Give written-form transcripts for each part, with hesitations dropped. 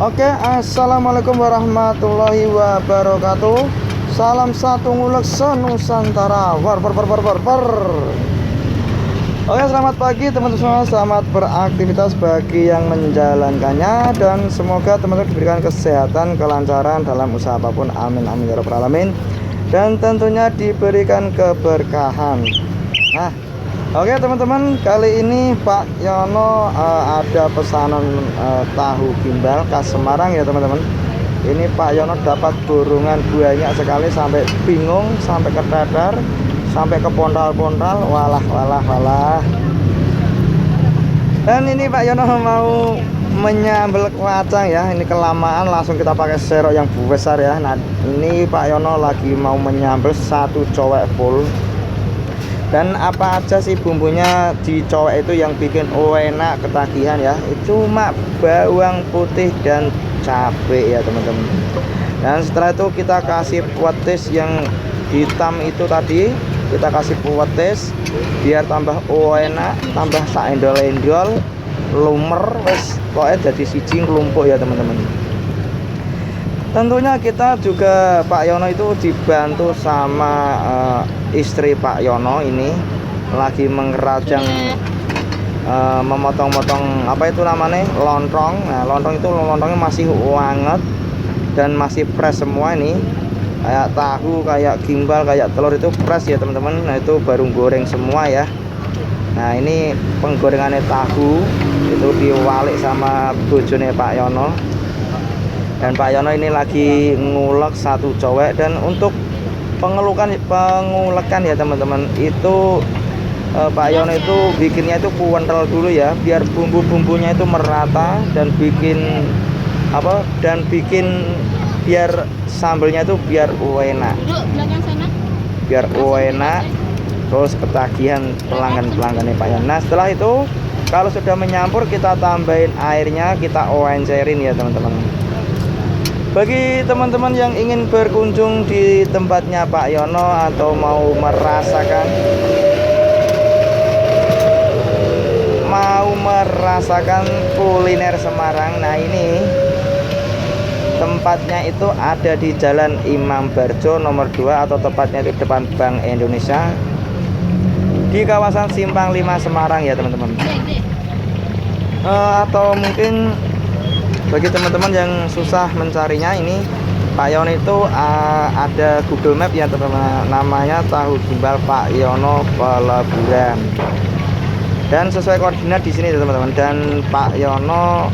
Oke, assalamualaikum warahmatullahi wabarakatuh. Salam satu ngulek senusantara. War war war war war war. Oke, selamat pagi teman-teman semua. Selamat beraktivitas bagi yang menjalankannya, dan semoga teman-teman diberikan kesehatan, kelancaran dalam usaha apapun. Amin amin ya rabbal alamin. Dan tentunya diberikan keberkahan. Nah, oke teman-teman, kali ini Pak Yono ada pesanan tahu gimbal khas Semarang ya teman-teman. Ini Pak Yono dapat burungan banyak sekali, sampai bingung, sampai ketadar, sampai ke pontal-pontal, walah walah walah. Dan ini Pak Yono mau menyambel kacang ya. Ini kelamaan, langsung kita pakai serok yang besar ya. Nah, ini Pak Yono lagi mau menyambel satu cowek full. Dan apa aja sih bumbunya di cowek itu yang bikin enak ketagihan ya? Cuma bawang putih dan cabai ya teman-teman. Dan setelah itu kita kasih petis yang hitam itu tadi, kita kasih petis biar tambah enak, tambah saendol-endol, lumer, wes pokoknya jadi siji ngelumpuk ya teman-teman. Tentunya kita juga Pak Yono itu dibantu sama istri Pak Yono, ini lagi mengerajang, memotong-motong apa itu namanya, lontong. Nah, lontongnya masih wanget dan masih fresh semua. Ini kayak tahu, kayak gimbal, kayak telur itu fresh ya teman-teman. Nah, itu baru goreng semua ya. Nah, ini penggorengannya tahu itu diwalik sama bojone Pak Yono. Dan Pak Yono ini lagi ngulek satu cowek. Dan untuk pengulekan ya teman-teman, itu Pak Yono itu bikinnya itu kuentel dulu ya, biar bumbu-bumbunya itu merata, dan bikin apa, dan bikin biar sambelnya itu biar enak, biar enak, terus ketagihan pelanggan-pelanggannya Pak Yono. Nah, setelah itu kalau sudah menyampur, kita tambahin airnya, kita encerin ya teman-teman. Bagi teman-teman yang ingin berkunjung di tempatnya Pak Yono atau mau merasakan kuliner Semarang, nah ini tempatnya itu ada di Jalan Imam Barjo nomor 2, atau tepatnya di depan Bank Indonesia di kawasan Simpang 5 Semarang ya teman-teman. Atau mungkin bagi teman-teman yang susah mencarinya, ini Pak Yono itu ada Google Map ya teman-teman, namanya tahu gimbal Pak Yono Peleburan. Dan sesuai koordinat di sini teman-teman. Dan Pak Yono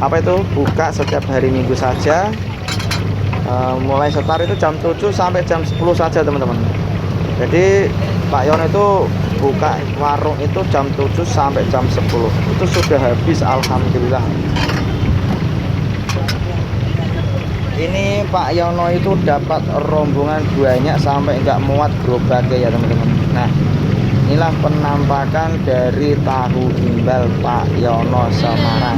apa itu buka setiap hari Minggu saja, mulai start itu jam 7 sampai jam 10 saja teman-teman. Jadi Pak Yono itu buka warung itu jam 7 sampai jam 10 itu sudah habis, alhamdulillah. Ini Pak Yono itu dapat rombongan banyak sampai nggak muat gerobaknya ya teman-teman. Nah, inilah penampakan dari tahu gimbal Pak Yono Semarang.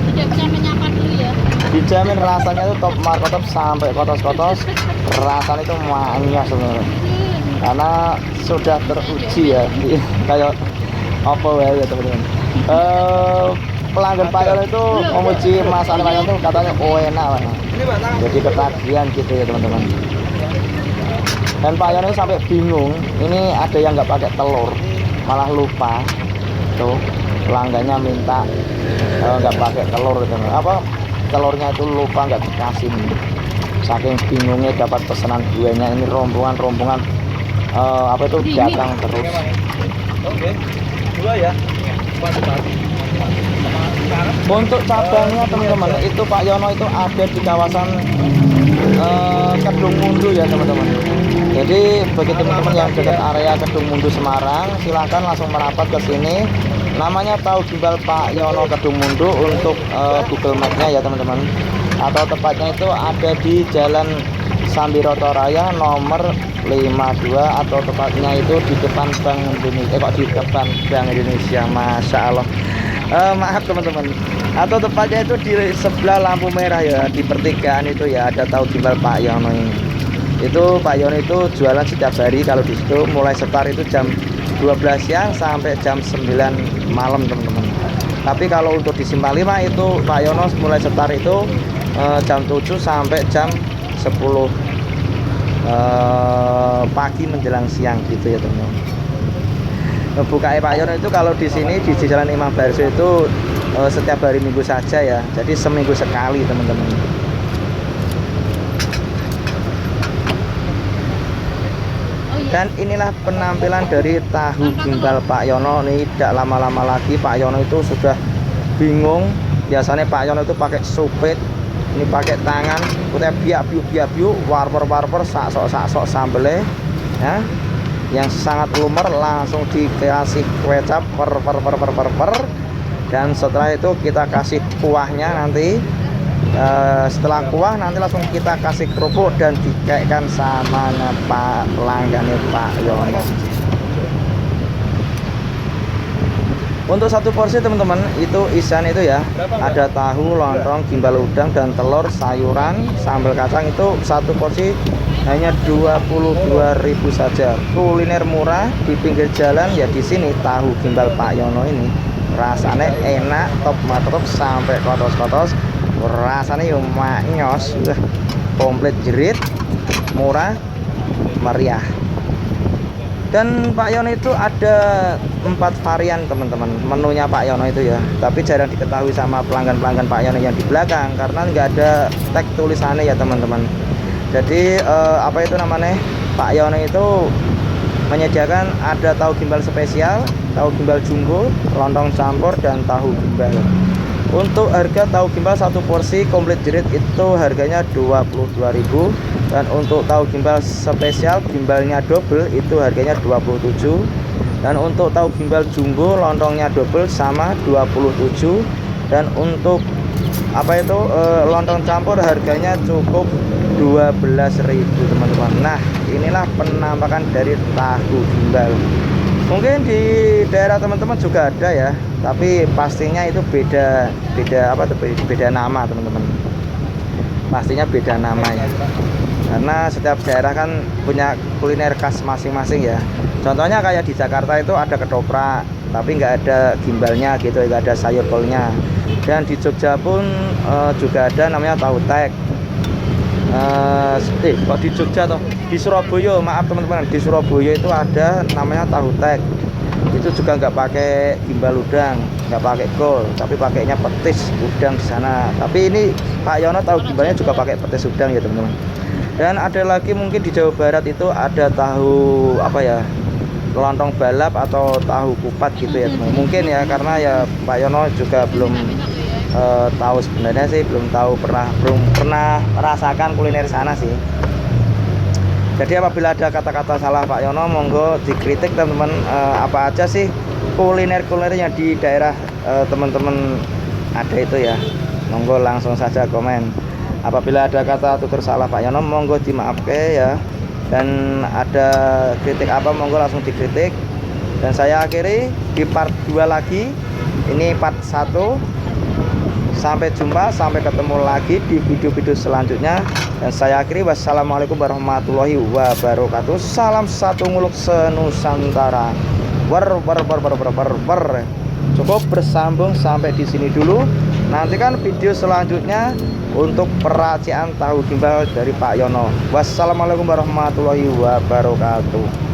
Tidak bisa menyapa dulu ya. Dijamin rasanya itu top markotop sampai kotos-kotos. Rasanya itu manyos sebenarnya, karena sudah teruji ya. Kayak apa ya teman-teman. Pelanggan Pak Yono itu memuji masakan Pak Yono itu, katanya enak lah. Jadi ketagihan gitu ya teman-teman. Dan Pak Yono sampai bingung, ini ada yang nggak pakai telur, malah lupa. Tuh pelanggannya minta nggak pakai telur gitu. Apa, telurnya itu lupa, nggak dikasih. Saking bingungnya dapat pesanan duanya. Ini rombongan apa itu datang terus. Oke, dua ya. Untuk cabangnya teman-teman, itu Pak Yono itu ada di kawasan Kedung Mundu ya teman-teman. Jadi bagi teman-teman yang dekat area Kedung Mundu Semarang, silahkan langsung merapat ke sini. Namanya tahu gimbal Pak Yono Kedung Mundu untuk Google Map-nya ya teman-teman. Atau tepatnya itu ada di Jalan Sambiroto Raya nomor 52, atau tepatnya itu di depan Bank Indonesia. Kok di depan Bank Indonesia, Masya Allah. Maaf teman-teman, atau tepatnya itu di sebelah lampu merah ya, di pertigaan itu ya, ada tahu gimbal Pak Yono ini. Itu Pak Yono itu jualan setiap hari. Kalau di situ mulai start itu jam 12 siang sampai jam 9 malam teman-teman. Tapi kalau untuk di Simpang 5 itu Pak Yono mulai setar itu jam 7 sampai jam 10 pagi menjelang siang gitu ya teman-teman. Buka Pak Yono itu kalau di sini di Jalan Imam Barso itu setiap hari Minggu saja ya. Jadi seminggu sekali teman-teman. Dan inilah penampilan dari tahu gimbal Pak Yono. Nih tidak lama-lama lagi Pak Yono itu sudah bingung. Biasanya Pak Yono itu pakai supit, ini pakai tangan, kita biak-biu warper sak-sok sambelnya ya, yang sangat lumer, langsung dikasih kecap per. Dan setelah itu kita kasih kuahnya nanti. Setelah kuah nanti langsung kita kasih kerupuk dan dikaitkan sama Pak pelanggannya Pak Yono. Untuk satu porsi teman-teman itu isian itu ya, ada tahu, lontong, gimbal udang dan telur, sayuran, sambal kacang. Itu satu porsi hanya 22.000 saja. Kuliner murah di pinggir jalan ya, di sini tahu gimbal Pak Yono ini rasanya enak, top mantap sampai kotos-kotos. Rasanya yang maknyos, komplit jerit, murah, meriah. Dan Pak Yono itu ada 4 varian teman-teman menunya Pak Yono itu ya, tapi jarang diketahui sama pelanggan-pelanggan Pak Yono yang di belakang karena nggak ada tag tulisannya ya teman-teman. Jadi apa itu namanya, Pak Yono itu menyediakan ada tahu gimbal spesial, tahu gimbal jumbo, lontong campur dan tahu gimbal. Untuk harga tahu gimbal satu porsi komplit jerit itu harganya 22.000, dan untuk tahu gimbal spesial gimbalnya double itu harganya 27, dan untuk tahu gimbal jumbo lontongnya double sama 27, dan untuk apa itu lontong campur harganya cukup 12.000 teman-teman. Nah inilah penampakan dari tahu gimbal. Mungkin di daerah teman-teman juga ada ya, tapi pastinya itu beda nama teman-teman. Pastinya beda nama ya, karena setiap daerah kan punya kuliner khas masing-masing ya. Contohnya kayak di Jakarta itu ada ketoprak tapi nggak ada gimbalnya gitu, nggak ada sayur kolnya. Dan di Jogja pun juga ada namanya tahu tek. Kok di Jogja toh, di Surabaya, maaf teman-teman, di Surabaya itu ada namanya tahu tek. Itu juga nggak pakai gimbal udang, nggak pakai kol, tapi pakainya petis udang di sana. Tapi ini Pak Yono tahu gimbalnya juga pakai petis udang ya teman-teman. Dan ada lagi mungkin di Jawa Barat itu ada tahu apa ya, lontong balap atau tahu kupat gitu ya teman-teman. Mungkin ya, karena ya Pak Yono juga belum tahu sebenarnya sih, belum pernah merasakan kuliner sana sih. Jadi apabila ada kata-kata salah Pak Yono, monggo dikritik teman-teman. Apa aja sih kuliner yang di daerah teman-teman ada itu ya, monggo langsung saja komen. Apabila ada kata tutur salah Pak Yono, monggo dimaafkan ya. Dan ada kritik apa, monggo langsung dikritik. Dan saya akhiri di part 2 lagi. Ini part 1. Sampai jumpa, sampai ketemu lagi di video-video selanjutnya. Dan saya akhiri, wassalamualaikum warahmatullahi wabarakatuh. Salam satu nguluk senusantara. Cukup bersambung sampai di sini dulu. Nantikan video selanjutnya untuk peracian tahu gimbal dari Pak Yono. Wassalamualaikum warahmatullahi wabarakatuh.